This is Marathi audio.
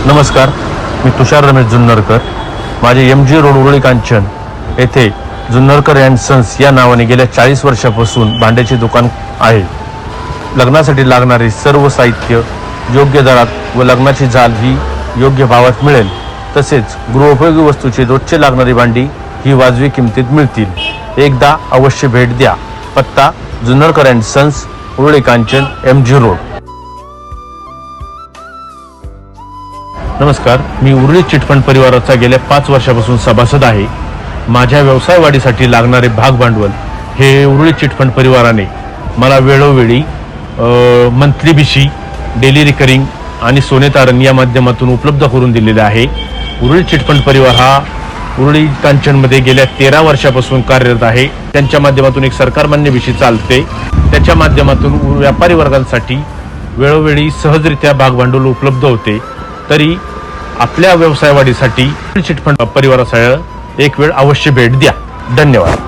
नमस्कार, मी तुषार रमेश जुन्नरकर। माझे MG रोड उरुळी कांचन येथे जुन्नरकर अँड सन्स या नावाने गेल्या 40 वर्षापासून भांड्याचे दुकान आहे। लग्नासाठी लागणारे सर्व साहित्य योग्य दरात व लग्नाची झाल ही योग्य भावात मिळेल। तसेच गृहोपयोगी वस्तूची रोजची लागणारी भांडी ही वाजवी किमतीत मिळतील। एकदा अवश्य भेट द्या। पत्ता Junnarkar and sons, Uruli Kanchan, MG road. नमस्कार, मी उरुळी चिटफंड परिवाराचा गेल्या 5 वर्षापासून सभासद आहे। माझ्या व्यवसाय वाढीसाठी लागणारे भाग भांडवल हे उरुळी चिटफंड परिवाराने मला वेळोवेळी मंथली BC, डेली रिकरिंग आणि सोने तारण या माध्यमातून उपलब्ध करून दिलेले आहे। उरुळी चिटफंड परिवार हा उरुळी कांचनमध्ये गेल्या 13 वर्षापासून कार्यरत आहे। त्यांच्या माध्यमातून एक सरकारमान्य BC चालते। त्याच्या माध्यमातून व्यापारी वर्गांसाठी वेळोवेळी सहजरित्या भाग भांडवल उपलब्ध होते। तरी आपल्या व्यवसाय वाढीसाठी चिटफंड परिवारासह एक वेळ अवश्य भेट द्या। धन्यवाद।